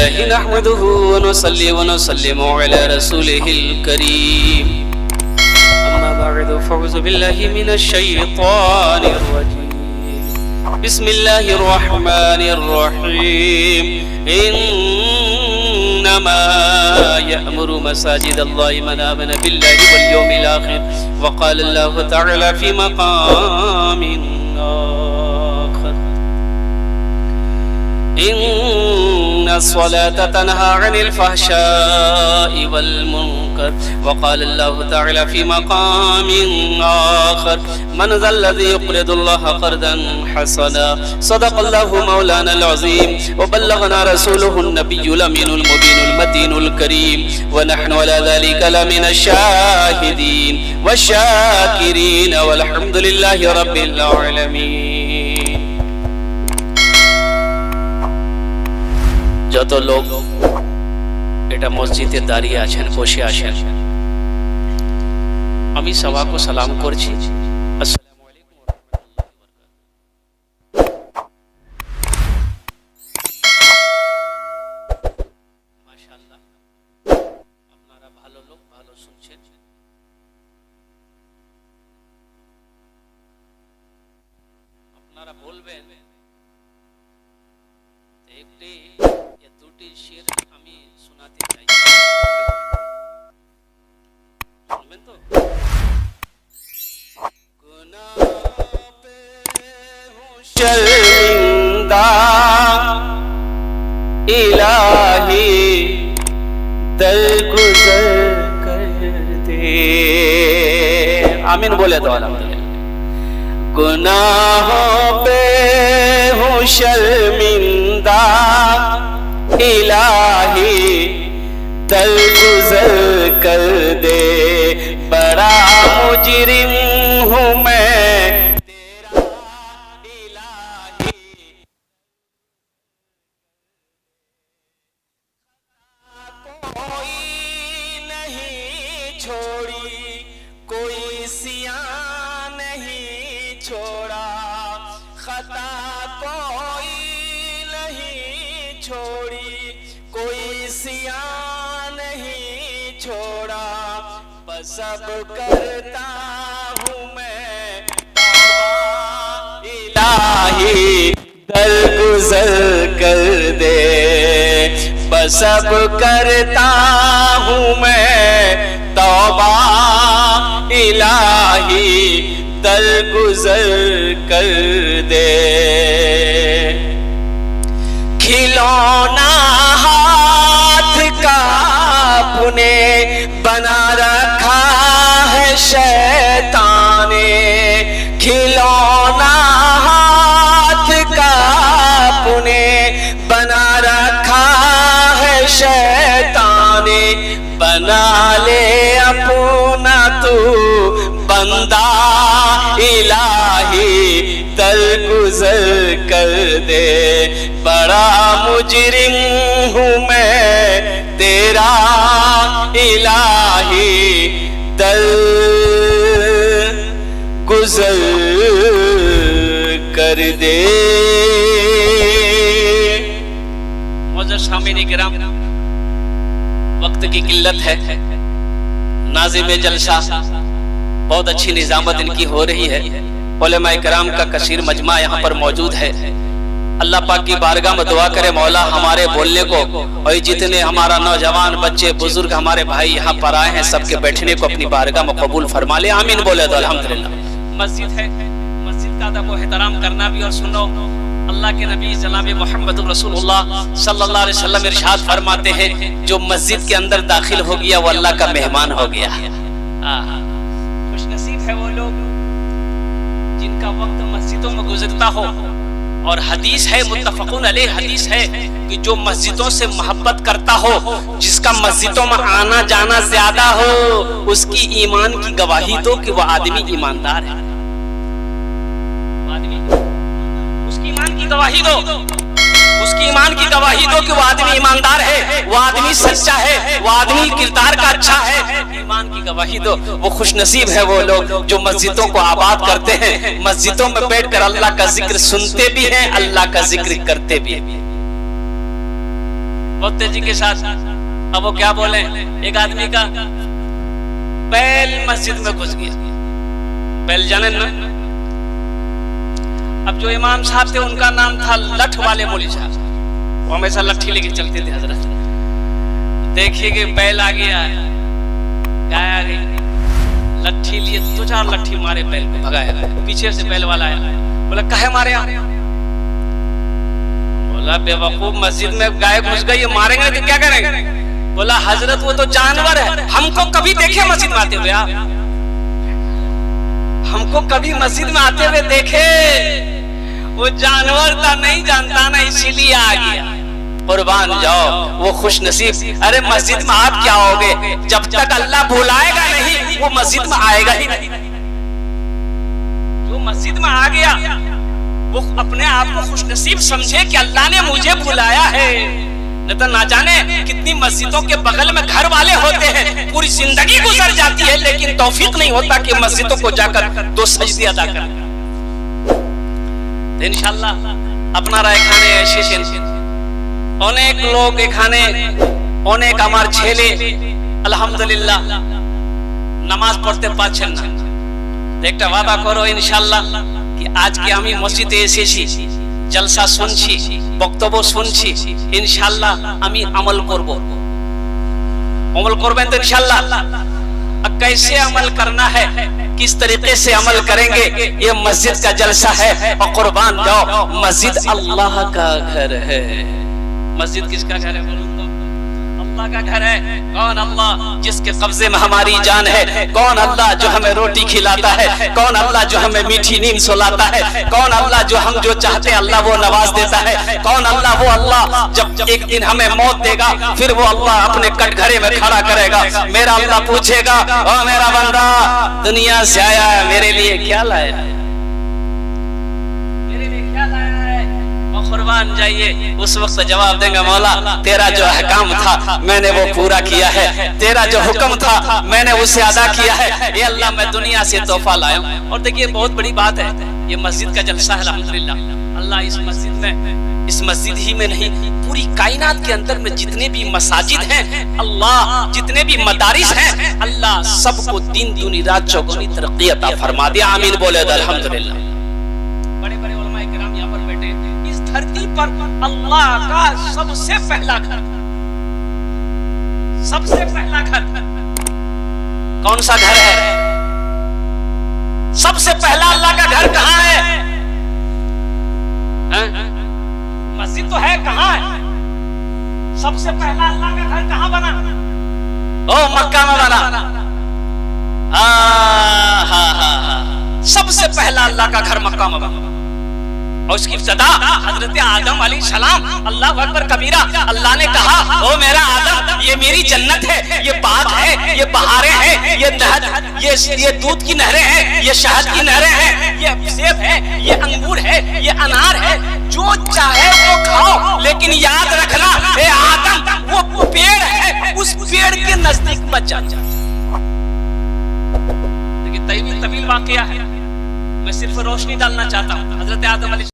لله نحمده ونصلي ونسلم على رسوله الكريم أما بعد فأعوذ بالله من الشيطان الرجيم بسم الله الرحمن الرحيم إنما يأمر مساجد الله من آمن بالله واليوم الآخر وقال الله تعالى في مقام آخر إن الصلاة تنهى عن الفحشاء والمنكر وقال الله تعالى في مقام آخر من ذا الذي يقرض الله قرضا حسنا صدق الله مولانا العظيم وبلغنا رسوله النبي الأمين المبين المتين الكريم ونحن على ذلك لمن الشاهدين والشاكرين والحمد لله رب العالمين. যত লোক এটা মসজিদে দাঁড়িয়ে আছেন, বসে আছেন, আমি সবাইকে সালাম করছি। আসসালামু আলাইকুম ওয়া রাহমাতুল্লাহি ওয়া বারাকাতুহু। মাশাআল্লাহ, আপনারা ভালো লোক, ভালো শুনছেন। আপনারা বলবেন একটি দুটি শের আমি শোনাতে চাই, শুনবেন তো? গুনাহ পে হুঁ শর্মিন্দা ইলাহি দরগুজর কর দে। আমিন বলে দো আলহামদুলিল্লাহ। गुनाहों पे हूँ शर्मिंदा इलाही दरगुजर कर दे, बड़ा मुजरिम हूँ मैं तेरा इलाही। कोई नहीं छोड़ी, कोई सियान नहीं छोड़ा, खता कोई नहीं छोड़ी, कोई सियान नहीं छोड़ा, बस अब करता हूँ मैं तौबा इलाही दरगुजर कर दे, बस अब करता हूँ मैं तौबा इलाही दरगुजर कर दे। खिलौना हाथ का अपने बना रखा है शैतान ने, खिलौना हाथ का अपने बना रखा है शैतान ने, बना ले अपना तू बंदा इलाही दरगुजर कर दे, बड़ा मुजरिम हूँ मैं तेरा इलाही दरगुजर कर दे। मौजूद सामीन किराम, वक्त की किल्लत है, नाज़िम जलसा बहुत अच्छी निजामत इनकी हो रही है, उलमाए कराम का कसीर मजमा यहाँ पर मौजूद है। अल्लाह पाक की बारगाह में दुआ करे मौला हमारे बोलने को और जितने हमारा नौजवान बच्चे बुजुर्ग हमारे भाई यहाँ पर आए हैं सबके बैठने को अपनी बारगाह में कबूल फरमा ले, आमीन बोले तो अल्हम्दुलिल्लाह। मस्जिद है, मस्जिद का अदब व एहतराम करना भी। और सुनो, अल्लाह के नबी जनाब मोहम्मद रसूलुल्लाह सल्लल्लाहु अलैहि वसल्लम इरशाद फरमाते हैं, जो मस्जिद के अंदर दाखिल हो गया वो अल्लाह का मेहमान हो गया। खुशनसीब है वो लोग जिनका वक्त मस्जिदों में गुजरता हो। और हदीस है, मुत्तफकुन अलैह हदीस है कि जो मस्जिदों से मोहब्बत करता हो, जिसका मस्जिदों में आना जाना ज्यादा हो, उसकी ईमान की गवाही दो कि वह आदमी ईमानदार है। उसकी ईमान की गवाही दो, उसकी ईमान की गवाही दो कि वो आदमी ईमानदार है, वो आदमी सच्चा है, वो आदमी किरदार का अच्छा है। ईमान की गवाही दो। वो खुशनसीब है वो लोग जो मस्जिदों को आबाद करते हैं, मस्जिदों में बैठकर अल्लाह का जिक्र सुनते भी हैं, अल्लाह का जिक्र करते भी हैं। बहुत तेजी के साथ। अब वो क्या बोले, एक आदमी का बैल मस्जिद में घुस गया। बैल जाने ना, अब जो इमाम साहब थे उनका नाम था लठ वाले मौलवी साहब, वो हमेशा लट्ठी लेके चलते थे हजरत। देखिए कि बैल आ गया, गाय आ गई, लट्ठी लिए 2-4 लट्ठी मारे बैल को, भगाया। पीछे से बैल वाला आया, बोला काहे मारे आप? बोला बेवकूफ, मस्जिद में गाय घुस गई, मारेंगे तो क्या करेंगे? बोला हजरत वो तो जानवर है, हमको कभी देखे मस्जिद में आते हुए आप? हमको कभी मस्जिद में आते हुए देखे? वो जानवर था, नहीं जानता ना, इसीलिए आ गया। कुर्बान जाओ, वो खुश नसीब। अरे मस्जिद में आप क्या होगे, जब तक अल्लाह बुलाएगा नहीं वो मस्जिद में आएगा ही नहीं। जो मस्जिद में आ गया वो अपने आप को खुश नसीब समझे कि अल्लाह ने मुझे बुलाया है। नहीं तो ना जाने कितनी मस्जिदों के बगल में घर वाले होते हैं, पूरी जिंदगी गुजर जाती है लेकिन तौफीक नहीं होता कि मस्जिदों को जाकर 2 सजदे अदा करें। तो इंशाअल्लाह अपना राय खाने ऐसे অনেক লোক এখানে, অনেক আমার ছেলে আলহামদুলিল্লাহ নামাজ পড়তে পারছেন না। একটা ওয়াদা করো ইনশাআল্লাহ कि আজকে আমি মসজিদে এসেছি, জলসা শুনছি, বক্তব্য শুনছি, ইনশাআল্লাহ আমি আমল করব। আমল করবেন তো ইনশাআল্লাহ? कैसे अमल करना है, किस तरीके से अमल करेंगे, ये मस्जिद का जलसा है। और कुर्बान जाओ, मस्जिद अल्लाह का घर है। मस्जिद किसका घर है बोलो तो? अल्लाह का घर है। कौन अल्लाह जिसके कब्जे में हमारी जान है? कौन अल्लाह जो हमें रोटी खिलाता है? कौन अल्लाह जो हमें मीठी नींद सुलाता है? कौन अल्लाह जो हम जो चाहते हैं अल्लाह वो नवाज देता है? कौन अल्लाह? वो अल्लाह जब एक दिन हमें मौत देगा फिर वो अल्लाह अपने कटघरे में खड़ा करेगा। मेरा अल्लाह पूछेगा, ओ मेरा बंदा दुनिया से आया है, मेरे लिए क्या लाया है? मेरे लिए क्या लाया है? कुर्बान जाइए, उस वक्त जवाब देंगे मौला तेरा जो अहकाम था मैंने वो पूरा किया है, तेरा जो हुक्म था मैंने उसे अदा किया है। ये अल्लाह मैं दुनिया से तोहफा लाया हूं। और देखिए बहुत बड़ी बात है, ये मस्जिद का जलसा है अल्हम्दुलिल्लाह। अल्लाह इस मस्जिद में, इस मस्जिद ही में नहीं पूरी कायनात के अंदर में जितने भी मसाजिद हैं, अल्लाह जितने भी मदारिस हैं, अल्लाह सबको दिन दूनी रात चौगुनी तरक्की अता फरमा दे। आमीन बोले अल्हम्दुलिल्लाह। बड़े बड़े उलमाए किराम यहाँ पर बैठे, इस धरती पर अल्लाह का सबसे पहला घर, सबसे पहला घर कौन सा घर है? सबसे पहला अल्लाह का घर कहाँ है? मस्जिद तो है, कहाँ है? सबसे पहला अल्लाह का घर कहाँ बना? ओ मक्का में बना। सबसे पहला अल्लाह का घर मक्का में बना और उसकी इब्तिदा हजरत आदम अलैहिस्सलाम। अल्लाह अकबर कबीरा। अल्लाह ने कहा, ओ मेरा आदम ये मेरी जन्नत है, ये बाग है, ये बहारें हैं, ये नहर, ये दूध की नहरें हैं, ये शहद की नहरें हैं, ये सेब है, ये अंगूर है, ये अनार है, जो चाहे वो खाओ, लेकिन याद रखना ए आदम वो पेड़ है, उस पेड़ के नजदीक मत जा। देखिए तवील वाकया है, मैं सिर्फ रोशनी डालना चाहता हूँ। हजरत आदम